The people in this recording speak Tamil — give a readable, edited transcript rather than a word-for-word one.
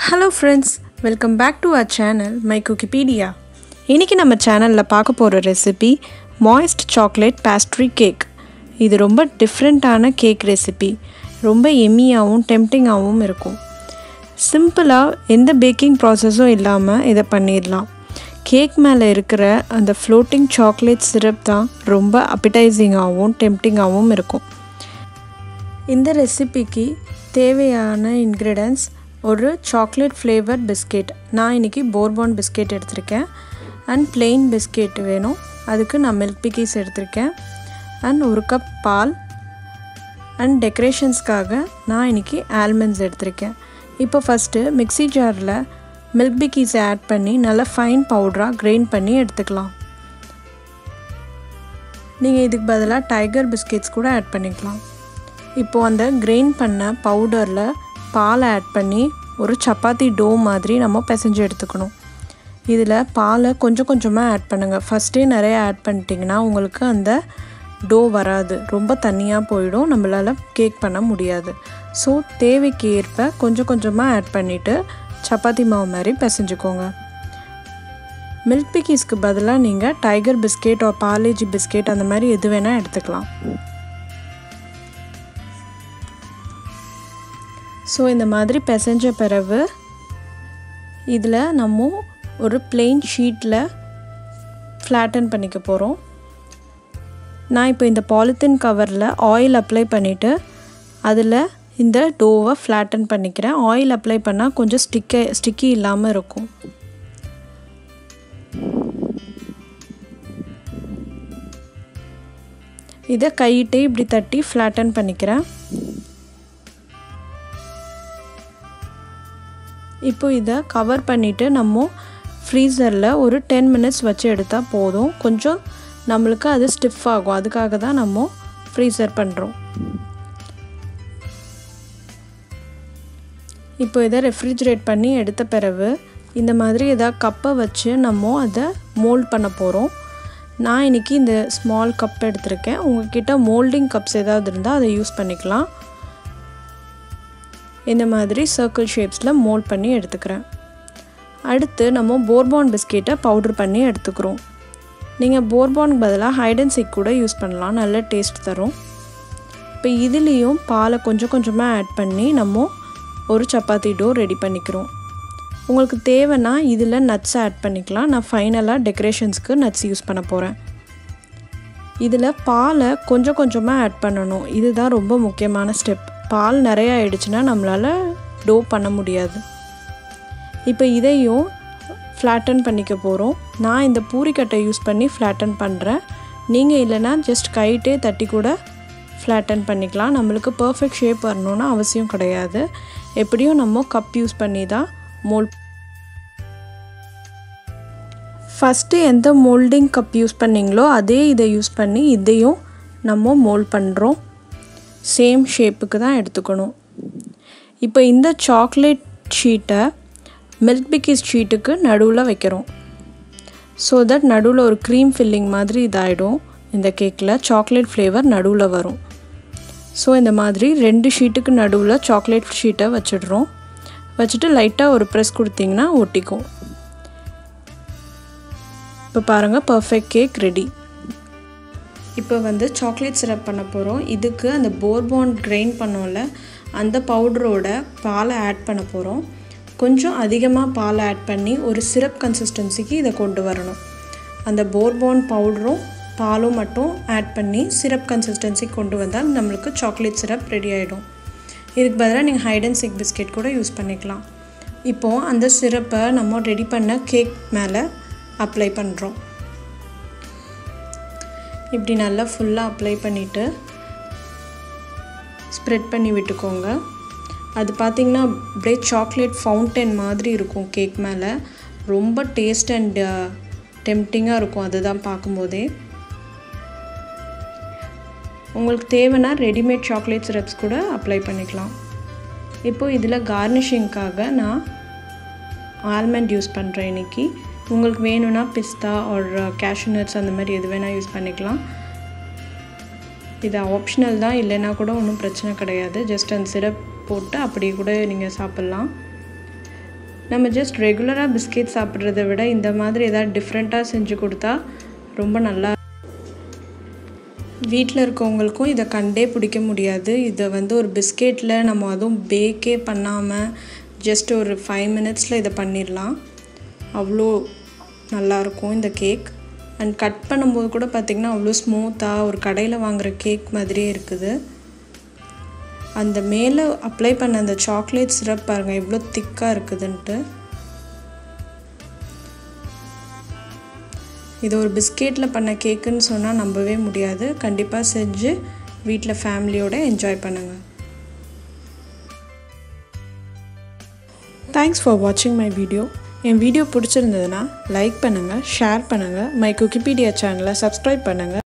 Hello friends, welcome back to our channel My COOKIPEDIA. இன்னைக்கு நம்ம சேனல்ல பார்க்க போற recipe MOIST CHOCOLATE PASTRY CAKE. இது ரொம்ப டிஃபரண்டான கேக் ரெசிபி. ரொம்ப எம்மியாவும் டெம்ப்டிங்காவும் இருக்கும். சிம்பிளா எந்த பேக்கிங் ப்ராசஸும் இல்லாம இத பண்ணிரலாம். கேக் மேல இருக்கிற அந்த floating chocolate syrup தான் ரொம்ப appetizing-ஆவும் டெம்ப்டிங்காவும் இருக்கும். இந்த ரெசிபிக்கு தேவையான ingredients ஒரு chocolate flavor biscuit. நான் இன்னைக்கு bourbon biscuit எடுத்துர்க்கேன் and plain biscuit வேணும். அதுக்கு நான் milkbikies எடுத்துர்க்கேன் and ஒரு கப் பால் and decorationsக்காக நான் இன்னைக்கு almonds எடுத்துர்க்கேன். இப்போ ஃபர்ஸ்ட் மிக்ஸி ஜார்ல milkbikies ஆட் பண்ணி நல்ல ஃபைன் பவுடரா கிரைண்ட் பண்ணி எடுத்துக்கலாம். நீங்க இதுக்கு பதிலா டைகர் பிஸ்கட்ஸ் கூட ஆட் பண்ணிக்கலாம். இப்போ அந்த கிரைண்ட் பண்ண பவுடர்ல பால் ஆட் பண்ணி ஒரு சப்பாத்தி டோ மாதிரி நம்ம பிசைஞ்சு எடுத்துக்கணும். இதில் பாலை கொஞ்சம் கொஞ்சமாக ஆட் பண்ணுங்கள். ஃபஸ்ட்டே நிறைய ஆட் பண்ணிட்டீங்கன்னா உங்களுக்கு அந்த டோ வராது, ரொம்ப தண்ணியாக போயிடும், நம்மளால் கேக் பண்ண முடியாது. ஸோ தேவைக்கு ஏற்ப கொஞ்சம் கொஞ்சமாக ஆட் பண்ணிவிட்டு சப்பாத்தி மாவு மாதிரி பிசைஞ்சுக்கோங்க. மில்க் பிக்கீஸ்க்கு பதிலாக நீங்கள் டைகர் பிஸ்கெட் பார்லேஜி பிஸ்கெட் அந்த மாதிரி எது வேணால் எடுத்துக்கலாம். ஸோ இந்த மாதிரி பிசைஞ்ச பிறகு இதில் நம்ம ஒரு பிளெயின் ஷீட்டில் ஃப்ளாட்டன் பண்ணிக்க போகிறோம். நான் இப்போ இந்த பாலித்தீன் கவரில் ஆயில் அப்ளை பண்ணிவிட்டு அதில் இந்த டோவை ஃப்ளாட்டன் பண்ணிக்கிறேன். ஆயில் அப்ளை பண்ணால் கொஞ்சம் ஸ்டிக்கி இல்லாமல் இருக்கும். இதை கையிட்டே இப்படி தட்டி ஃப்ளாட்டன் பண்ணிக்கிறேன். இப்போ இதை கவர் பண்ணிவிட்டு நம்ம ஃப்ரீசரில் ஒரு 10 minutes வச்சு எடுத்தால் போதும். கொஞ்சம் நம்மளுக்கு அது ஸ்டிஃப் ஆகும், அதுக்காக தான் நம்ம ஃப்ரீசர் பண்ணுறோம். இப்போ இதை ரெஃப்ரிஜரேட் பண்ணி எடுத்த பிறகு இந்த மாதிரி ஏதாவது கப்பை வச்சு நம்ம அதை மோல்ட் பண்ண போகிறோம். நான் இன்றைக்கி இந்த ஸ்மால் கப் எடுத்திருக்கேன். உங்கள்கிட்ட மோல்டிங் கப்ஸ் ஏதாவது இருந்தால் அதை யூஸ் பண்ணிக்கலாம். இந்த மாதிரி சர்க்கிள் ஷேப்ஸில் மோல்ட் பண்ணி எடுத்துக்கிறேன். அடுத்து நம்ம போர்பான் பிஸ்கெட்டை பவுடர் பண்ணி எடுத்துக்கிறோம். நீங்கள் போர்பானுக்கு பதிலாக ஹைட் அண்ட் சீக் கூட யூஸ் பண்ணலாம், நல்ல டேஸ்ட் தரும். இப்போ இதுலேயும் பாலை கொஞ்சம் கொஞ்சமாக ஆட் பண்ணி நம்ம ஒரு சப்பாத்தி டோ ரெடி பண்ணிக்கிறோம். உங்களுக்கு தேவைன்னா இதில் நட்ஸ் ஆட் பண்ணிக்கலாம். நான் ஃபைனலாக டெக்கரேஷன்ஸ்க்கு நட்ஸ் யூஸ் பண்ண போகிறேன். இதில் பாலை கொஞ்சம் கொஞ்சமாக ஆட் பண்ணணும், இதுதான் ரொம்ப முக்கியமான ஸ்டெப். பால் நிறைய ஆயிடுச்சுன்னா நம்மளால் டோ பண்ண முடியாது. இப்போ இதையும் ஃப்ளாட்டன் பண்ணிக்க போகிறோம். நான் இந்த பூரிக்கட்டை யூஸ் பண்ணி ஃப்ளாட்டன் பண்ணுறேன். நீங்கள் இல்லைனா ஜஸ்ட் கைட்டே தட்டி கூட ஃப்ளாட்டன் பண்ணிக்கலாம். நம்மளுக்கு பர்ஃபெக்ட் ஷேப் வரணும்னு அவசியம் கிடையாது. எப்படியும் நம்ம கப் யூஸ் பண்ணி தான் மோல்ட். ஃபஸ்ட்டு எந்த மோல்டிங் கப் யூஸ் பண்ணிங்களோ அதே இதை யூஸ் பண்ணி இதையும் நம்ம மோல்ட் பண்ணுறோம். சேம் ஷேப்புக்கு தான் எடுத்துக்கணும். இப்போ இந்த சாக்லேட் ஷீட்டை மில்க் பிக்கீஸ் ஷீட்டுக்கு நடுவில் வைக்கிறோம். ஸோ தட் நடுவில் ஒரு க்ரீம் ஃபில்லிங் மாதிரி இதாகிடும். இந்த கேக்கில் சாக்லேட் ஃப்ளேவர் நடுவில் வரும். ஸோ இந்த மாதிரி 2 ஷீட்டுக்கு நடுவில் சாக்லேட் ஷீட்டை வச்சிடுறோம். வச்சுட்டு லைட்டாக ஒரு ப்ரெஸ் கொடுத்திங்கன்னா ஒட்டிக்கும். இப்போ பாருங்கள், பர்ஃபெக்ட் கேக் ரெடி. இப்போ சாக்லேட் சிரப் பண்ண போகிறோம். இதுக்கு அந்த போர்பான் கிரைண்ட் பண்ணோம்ல அந்த பவுடரோட பாலை ஆட் பண்ண போகிறோம். கொஞ்சம் அதிகமாக பால் ஆட் பண்ணி ஒரு சிரப் கன்சிஸ்டன்சிக்கு இதை கொண்டு வரணும். அந்த போர்பான் பவுடரும் பாலும் மட்டும் ஆட் பண்ணி சிரப் கன்சிஸ்டன்சிக்கு கொண்டு வந்தால் நம்மளுக்கு சாக்லேட் சிரப் ரெடி ஆகிடும். இதுக்கு பதிலாக நீங்கள் ஹைட் அண்ட் சீக் பிஸ்கெட் கூட யூஸ் பண்ணிக்கலாம். இப்போது அந்த சிரப்பை நம்ம ரெடி பண்ண கேக் மேலே அப்ளை பண்ணுறோம். இப்படி நல்லா ஃபுல்லாக அப்ளை பண்ணிவிட்டு ஸ்ப்ரெட் பண்ணி விட்டுக்கோங்க. அது பார்த்திங்கன்னா அப்படியே சாக்லேட் ஃபவுண்டன் மாதிரி இருக்கும் கேக் மேலே. ரொம்ப டேஸ்ட் அண்ட் டெம்ப்டிங்காக இருக்கும் அதுதான் பார்க்கும்போதே. உங்களுக்கு தேவைன்னா ரெடிமேட் சாக்லேட் சிரப்ஸ் கூட அப்ளை பண்ணிக்கலாம். இப்போது இதில் கார்னிஷிங்காக நான் ஆல்மண்ட் யூஸ் பண்ணுறேன் இன்றைக்கி. உங்களுக்கு வேணும்னா பிஸ்தா ஒரு கேஷ்யூ நட்ஸ் அந்த மாதிரி எது வேணால் யூஸ் பண்ணிக்கலாம். இது ஆப்ஷனல் தான், இல்லைன்னா கூட ஒன்றும் பிரச்சனை கிடையாது. ஜஸ்ட் அந்த சிரப் போட்டு அப்படியே கூட நீங்கள் சாப்பிட்லாம். நம்ம ஜஸ்ட் ரெகுலராக பிஸ்கெட் சாப்பிட்றத விட இந்த மாதிரி ஏதாவது டிஃப்ரெண்ட்டாக செஞ்சு கொடுத்தா ரொம்ப நல்லா. வீட்டில் இருக்கவங்களுக்கும் இதை கண்டே பிடிக்க முடியாது. இதை வந்து ஒரு பிஸ்கெட்டில் நம்ம அதுவும் பேக்கே பண்ணாமல் ஜஸ்ட் ஒரு 5 மினிட்ஸில் இதை பண்ணிடலாம். அவ்வளோ நல்லாயிருக்கும் இந்த கேக். அண்ட் கட் பண்ணும்போது கூட பார்த்திங்கன்னா அவ்வளோ ஸ்மூத்தாக ஒரு கடையில் வாங்குகிற கேக் மாதிரியே இருக்குது. அந்த மேலே அப்ளை பண்ண அந்த சாக்லேட் சிரப் பாருங்கள் எவ்வளோ திக்காக இருக்குதுன்ட்டு. இது ஒரு பிஸ்கெட்டில் பண்ண கேக்குன்னு சொன்னால் நம்பவே முடியாது. கண்டிப்பாக செஞ்சு வீட்டில் ஃபேமிலியோடு என்ஜாய் பண்ணுங்கள். தேங்க்ஸ் ஃபார் வாட்சிங் மை வீடியோ. என் வீடியோ பிடிச்சிருந்ததுன்னா லைக் பண்ணுங்கள், ஷேர் பண்ணுங்கள், மை குக்கிபீடியா சேனலை சப்ஸ்கிரைப் பண்ணுங்கள்.